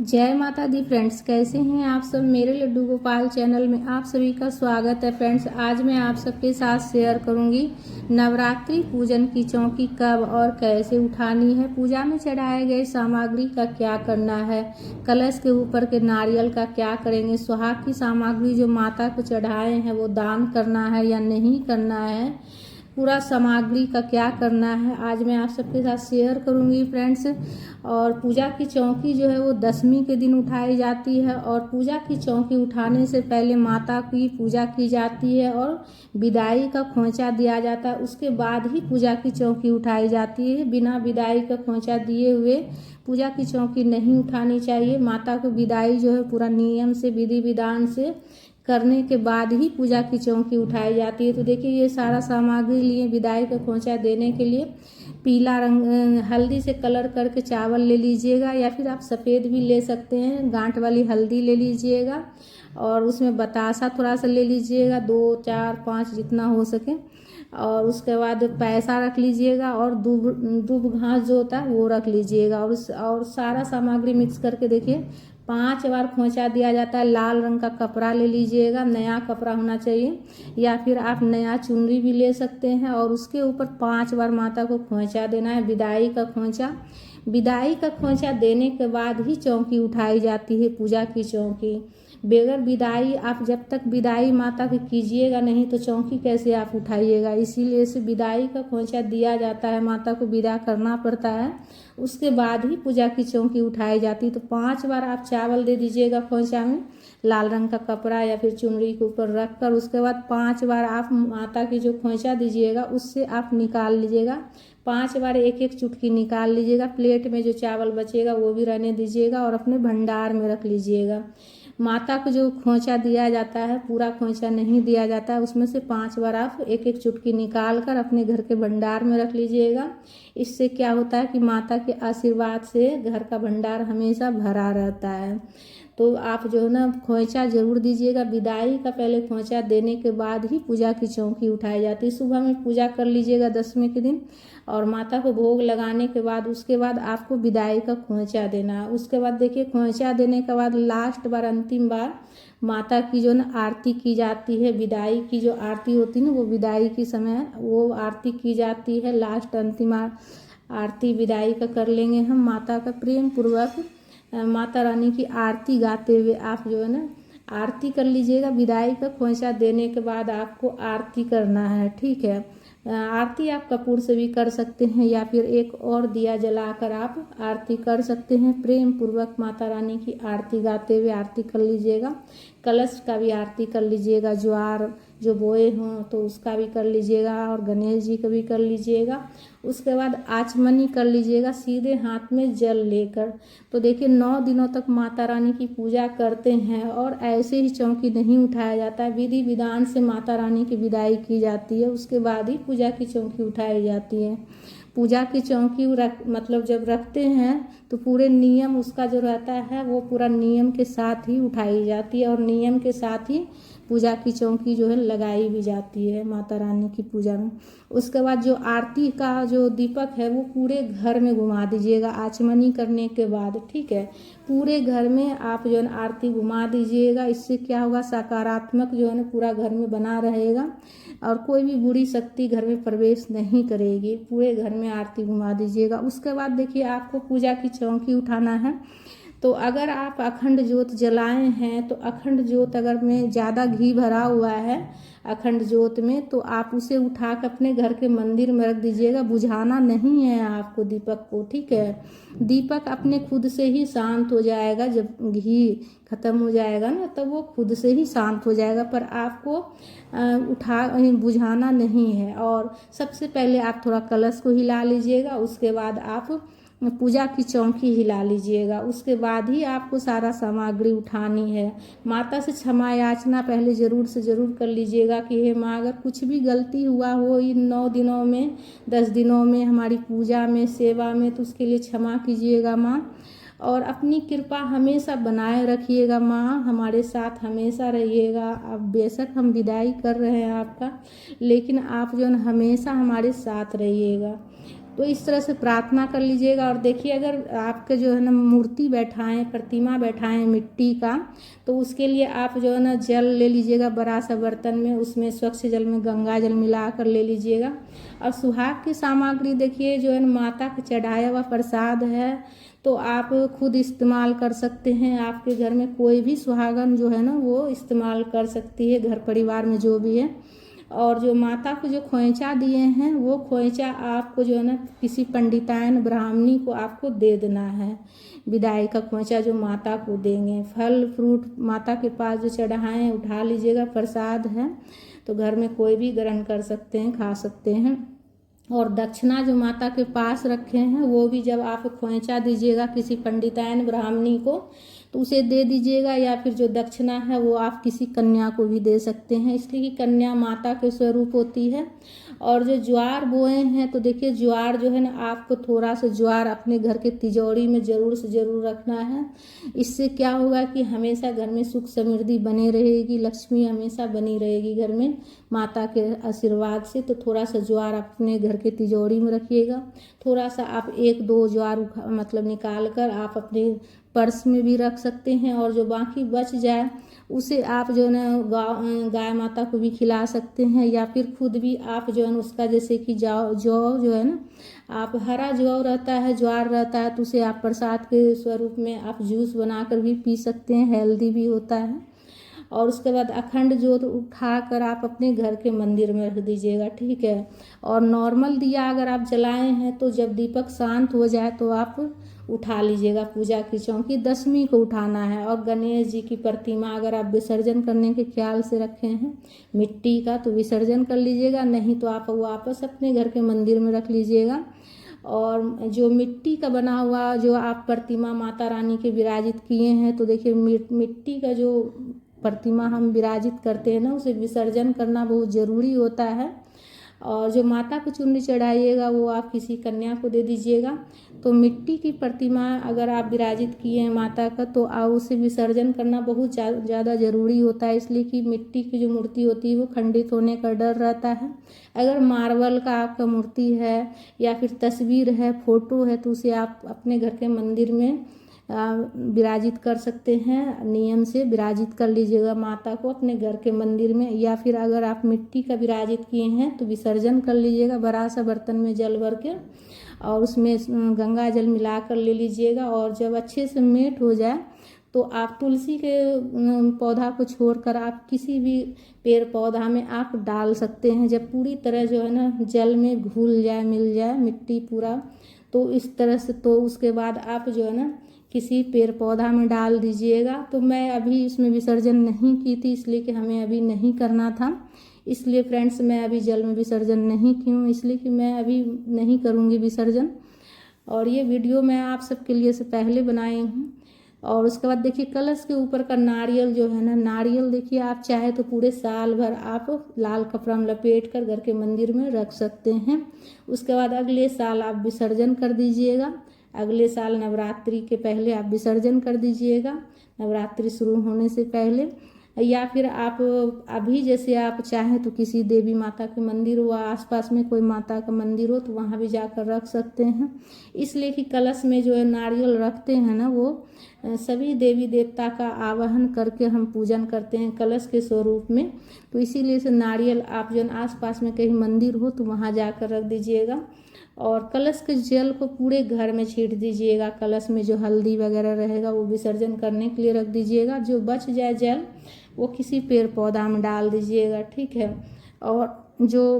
जय माता दी फ्रेंड्स, कैसे हैं आप सब। मेरे लड्डू गोपाल चैनल में आप सभी का स्वागत है। फ्रेंड्स, आज मैं आप सबके साथ शेयर करूंगी नवरात्रि पूजन की चौकी कब और कैसे उठानी है, पूजा में चढ़ाए गए सामग्री का क्या करना है, कलश के ऊपर के नारियल का क्या करेंगे, सुहाग की सामग्री जो माता को चढ़ाए हैं वो दान करना है या नहीं करना है, पूरा सामग्री का क्या करना है, आज मैं आप सबके साथ शेयर करूंगी फ्रेंड्स। और पूजा की चौकी जो है वो दशमी के दिन उठाई जाती है और पूजा की चौकी उठाने से पहले माता की पूजा की जाती है और विदाई का खोंचा दिया जाता है। उसके बाद ही पूजा की चौकी उठाई जाती है। बिना विदाई का खोंचा दिए हुए पूजा की चौकी नहीं उठानी चाहिए। माता को विदाई जो है पूरा नियम से, विधि विधान से करने के बाद ही पूजा की चौकी उठाई जाती है। तो देखिए, ये सारा सामग्री लिए विदाई का खोंचा देने के लिए पीला रंग हल्दी से कलर करके चावल ले लीजिएगा, या फिर आप सफ़ेद भी ले सकते हैं। गांठ वाली हल्दी ले लीजिएगा और उसमें बतासा थोड़ा सा ले लीजिएगा, 2 4 5 जितना हो सके। और उसके बाद पैसा रख लीजिएगा और दूब घास जो होता है वो रख लीजिएगा। और सारा सामग्री मिक्स करके देखिए 5 बार खोंचा दिया जाता है। लाल रंग का कपड़ा ले लीजिएगा, नया कपड़ा होना चाहिए, या फिर आप नया चुनरी भी ले सकते हैं। और उसके ऊपर 5 बार माता को खोंचा देना है, विदाई का खोंचा। विदाई का खोंचा देने के बाद ही चौकी उठाई जाती है, पूजा की चौकी। बगैर विदाई आप जब तक विदाई माता की कीजिएगा नहीं तो चौकी कैसे आप उठाइएगा। इसीलिए से विदाई का खोंचा दिया जाता है, माता को विदा करना पड़ता है, उसके बाद ही पूजा की चौकी उठाई जाती है। तो 5 बार आप चावल दे दीजिएगा खोंचा में, लाल रंग का कपड़ा या फिर चुनरी के ऊपर रख कर। उसके बाद 5 बार आप माता की जो खोंचा दीजिएगा उससे आप निकाल लीजिएगा। 5 बार एक एक चुटकी निकाल लीजिएगा। प्लेट में जो चावल बचेगा वो भी रहने दीजिएगा और अपने भंडार में रख लीजिएगा। माता को जो खोंचा दिया जाता है, पूरा खोंचा नहीं दिया जाता है, उसमें से 5 बार आप एक एक चुटकी निकाल कर अपने घर के भंडार में रख लीजिएगा। इससे क्या होता है कि माता के आशीर्वाद से घर का भंडार हमेशा भरा रहता है। तो आप जो है ना खोंचा जरूर दीजिएगा। विदाई का पहले खोंचा देने के बाद ही पूजा की चौकी उठाई जाती है। सुबह में पूजा कर लीजिएगा दशमी के दिन, और माता को भोग लगाने के बाद उसके बाद आपको विदाई का खोंचा देना है। उसके बाद देखिए, खोंचा देने के बाद लास्ट बार, अंतिम बार माता की जो ना आरती की जाती है। विदाई की जो आरती होती है ना, वो विदाई के समय वो आरती की जाती है। लास्ट अंतिम आरती विदाई का कर लेंगे हम। माता का प्रेम पूर्वक माता रानी की आरती गाते हुए आप जो है ना आरती कर लीजिएगा। विदाई का खोंचा देने के बाद आपको आरती करना है, ठीक है। आरती आप कपूर से भी कर सकते हैं या फिर एक और दिया जलाकर आप आरती कर सकते हैं। प्रेम पूर्वक माता रानी की आरती गाते हुए आरती कर लीजिएगा। कलश का भी आरती कर लीजिएगा, ज्वार जो बोए हों तो उसका भी कर लीजिएगा, और गणेश जी का भी कर लीजिएगा। उसके बाद आचमनी कर लीजिएगा सीधे हाथ में जल लेकर। तो देखिए, 9 दिनों तक माता रानी की पूजा करते हैं और ऐसे ही चौकी नहीं उठाया जाता है। विधि विधान से माता रानी की विदाई की जाती है, उसके बाद ही पूजा की चौकी उठाई जाती है। पूजा की चौकी मतलब जब रखते हैं तो पूरे नियम उसका जो रहता है वो पूरा नियम के साथ ही उठाई जाती है, और नियम के साथ ही पूजा की चौकी जो है लगाई भी जाती है माता रानी की पूजा में। उसके बाद जो आरती का जो दीपक है वो पूरे घर में घुमा दीजिएगा आचमनी करने के बाद, ठीक है। पूरे घर में आप जो है आरती घुमा दीजिएगा। इससे क्या होगा, सकारात्मक जो है ना पूरा घर में बना रहेगा और कोई भी बुरी शक्ति घर में प्रवेश नहीं करेगी। पूरे घर में आरती घुमा दीजिएगा। उसके बाद देखिए, आपको पूजा की चौकी उठाना है। तो अगर आप अखंड ज्योत जलाए हैं तो अखंड ज्योत अगर में ज़्यादा घी भरा हुआ है अखंड ज्योत में, तो आप उसे उठा कर अपने घर के मंदिर में रख दीजिएगा। बुझाना नहीं है आपको दीपक को, ठीक है। दीपक अपने खुद से ही शांत हो जाएगा। जब घी खत्म हो जाएगा ना तब वो खुद से ही शांत हो जाएगा, पर आपको बुझाना नहीं है। और सबसे पहले आप थोड़ा कलश को हिला लीजिएगा, उसके बाद आप पूजा की चौकी हिला लीजिएगा। उसके बाद ही आपको सारा सामग्री उठानी है। माता से क्षमा याचना पहले ज़रूर से ज़रूर कर लीजिएगा कि हे माँ, अगर कुछ भी गलती हुआ हो इन 9 दिनों में, 10 दिनों में, हमारी पूजा में, सेवा में, तो उसके लिए क्षमा कीजिएगा माँ। और अपनी कृपा हमेशा बनाए रखिएगा माँ, हमारे साथ हमेशा रहिएगा। अब बेशक हम विदाई कर रहे हैं आपका, लेकिन आप जो है हमेशा हमारे साथ रहिएगा। तो इस तरह से प्रार्थना कर लीजिएगा। और देखिए अगर आपके जो है ना मूर्ति बैठाएं, प्रतिमा बैठाएं मिट्टी का, तो उसके लिए आप जो है ना जल ले लीजिएगा बड़ा सा बर्तन में, उसमें स्वच्छ जल में गंगा जल मिला कर ले लीजिएगा। और सुहाग की सामग्री देखिए जो है ना माता का चढ़ाया हुआ प्रसाद है, तो आप खुद इस्तेमाल कर सकते हैं। आपके घर में कोई भी सुहागन जो है ना वो इस्तेमाल कर सकती है, घर परिवार में जो भी है। और जो माता को जो खोइंचा दिए हैं वो खोइंचा आपको जो है ना किसी पंडितायन ब्राह्मणी को आपको दे देना है। विदाई का खोइंचा जो माता को देंगे, फल फ्रूट माता के पास जो चढ़ाएं उठा लीजिएगा, प्रसाद है तो घर में कोई भी ग्रहण कर सकते हैं, खा सकते हैं। और दक्षिणा जो माता के पास रखे हैं वो भी जब आप खोइंचा दीजिएगा किसी पंडितायन ब्राह्मणी को तो उसे दे दीजिएगा, या फिर जो दक्षिणा है वो आप किसी कन्या को भी दे सकते हैं, इसलिए कि कन्या माता के स्वरूप होती है। और जो ज्वार बोए हैं तो देखिए ज्वार जो है ना आपको थोड़ा सा ज्वार अपने घर के तिजोरी में ज़रूर से ज़रूर रखना है। इससे क्या होगा कि हमेशा घर में सुख समृद्धि बने रहेगी, लक्ष्मी हमेशा बनी रहेगी घर में माता के आशीर्वाद से। तो थोड़ा सा ज्वार अपने घर के तिजोरी में रखिएगा। थोड़ा सा आप 1-2 ज्वार मतलब निकाल कर आप अपने पर्स में भी रख सकते हैं, और जो बाकी बच जाए उसे आप जो है ना गाय माता को भी खिला सकते हैं, या फिर खुद भी आप जो है ना उसका जैसे कि जौ जो है ना आप हरा जौ रहता है, ज्वार रहता है, तो उसे आप प्रसाद के स्वरूप में आप जूस बनाकर भी पी सकते हैं, हेल्दी भी होता है। और उसके बाद अखंड जोत उठा कर आप अपने घर के मंदिर में रख दीजिएगा, ठीक है। और नॉर्मल दिया अगर आप जलाए हैं तो जब दीपक शांत हो जाए तो आप उठा लीजिएगा पूजा की चौकी, 10वीं को उठाना है। और गणेश जी की प्रतिमा अगर आप विसर्जन करने के ख्याल से रखे हैं मिट्टी का तो विसर्जन कर लीजिएगा, नहीं तो आप वापस अपने घर के मंदिर में रख लीजिएगा। और जो मिट्टी का बना हुआ जो आप प्रतिमा माता रानी के विराजित किए हैं, तो देखिए मिट्टी का जो प्रतिमा हम विराजित करते हैं ना उसे विसर्जन करना बहुत ज़रूरी होता है। और जो माता को चुनरी चढ़ाइएगा वो आप किसी कन्या को दे दीजिएगा। तो मिट्टी की प्रतिमा अगर आप विराजित किए हैं माता का तो उसे विसर्जन करना बहुत ज़्यादा ज़रूरी होता है, इसलिए कि मिट्टी की जो मूर्ति होती है वो खंडित होने का डर रहता है। अगर मार्बल का आपका मूर्ति है या फिर तस्वीर है, फोटो है, तो उसे आप अपने घर के मंदिर में विराजित कर सकते हैं। नियम से विराजित कर लीजिएगा माता को अपने घर के मंदिर में, या फिर अगर आप मिट्टी का विराजित किए हैं तो विसर्जन कर लीजिएगा बड़ा सा बर्तन में जल भर के, और उसमें गंगा जल मिला कर ले लीजिएगा। और जब अच्छे से मेट हो जाए तो आप तुलसी के पौधा को छोड़कर आप किसी भी पेड़ पौधा में आप डाल सकते हैं। जब पूरी तरह जो है ना जल में घुल जाए, मिल जाए मिट्टी पूरा, तो इस तरह से तो उसके बाद आप जो है ना किसी पेड़ पौधा में डाल दीजिएगा। तो मैं अभी इसमें विसर्जन नहीं की थी इसलिए कि हमें अभी नहीं करना था, इसलिए फ्रेंड्स मैं अभी जल में विसर्जन नहीं की हूँ, इसलिए कि मैं अभी नहीं करूँगी विसर्जन। और ये वीडियो मैं आप सबके लिए से पहले बनाई हूँ। और उसके बाद देखिए कलश के ऊपर का नारियल जो है ना, नारियल देखिए आप चाहे तो पूरे साल भर आप लाल कपड़ा में लपेट कर घर के मंदिर में रख सकते हैं। उसके बाद अगले साल आप विसर्जन कर दीजिएगा। अगले साल नवरात्रि के पहले आप विसर्जन कर दीजिएगा, नवरात्रि शुरू होने से पहले। या फिर आप अभी जैसे आप चाहें तो किसी देवी माता के मंदिर हो, आसपास में कोई माता का मंदिर हो तो वहाँ भी जाकर रख सकते हैं। इसलिए कि कलश में जो है नारियल रखते हैं ना वो सभी देवी देवता का आवाहन करके हम पूजन करते हैं कलश के स्वरूप में, तो इसीलिए से नारियल आप जो आसपास में कहीं मंदिर हो तो वहाँ जाकर रख दीजिएगा। और कलश के जल को पूरे घर में छीट दीजिएगा, कलश में जो हल्दी वगैरह रहेगा वो विसर्जन करने के लिए रख दीजिएगा। जो बच जाए जल वो किसी पेड़ पौधा में डाल दीजिएगा, ठीक है। और जो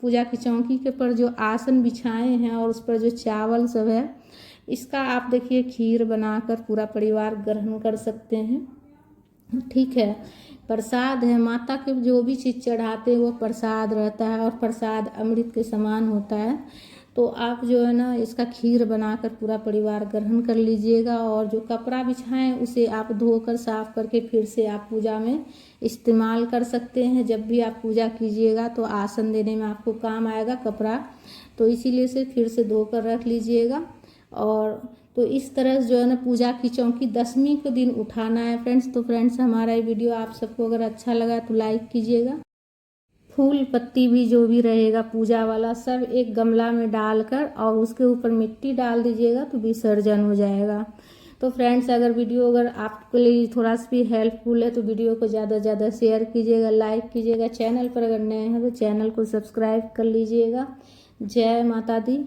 पूजा की चौकी के पर जो आसन बिछाए हैं और उस पर जो चावल सब है, इसका आप देखिए खीर बनाकर पूरा परिवार ग्रहण कर सकते हैं, ठीक है। प्रसाद है, माता के जो भी चीज़ चढ़ाते हैं वो प्रसाद रहता है, और प्रसाद अमृत के समान होता है। तो आप जो है ना इसका खीर बनाकर पूरा परिवार ग्रहण कर लीजिएगा। और जो कपड़ा बिछाएं उसे आप धोकर साफ करके फिर से आप पूजा में इस्तेमाल कर सकते हैं। जब भी आप पूजा कीजिएगा तो आसन देने में आपको काम आएगा कपड़ा, तो इसीलिए से फिर से धोकर रख लीजिएगा। और तो इस तरह जो है ना पूजा की चौकी 10वीं के दिन उठाना है फ्रेंड्स। तो फ्रेंड्स हमारा ये वीडियो आप सबको अगर अच्छा लगा तो लाइक कीजिएगा। फूल पत्ती भी जो भी रहेगा पूजा वाला सब एक गमला में डालकर और उसके ऊपर मिट्टी डाल दीजिएगा तो विसर्जन हो जाएगा। तो फ्रेंड्स, अगर आपके लिए थोड़ा सा भी हेल्पफुल है तो वीडियो को ज़्यादा से ज़्यादा शेयर कीजिएगा, लाइक कीजिएगा। चैनल पर अगर नए हैं तो चैनल को सब्सक्राइब कर लीजिएगा। जय माता दी।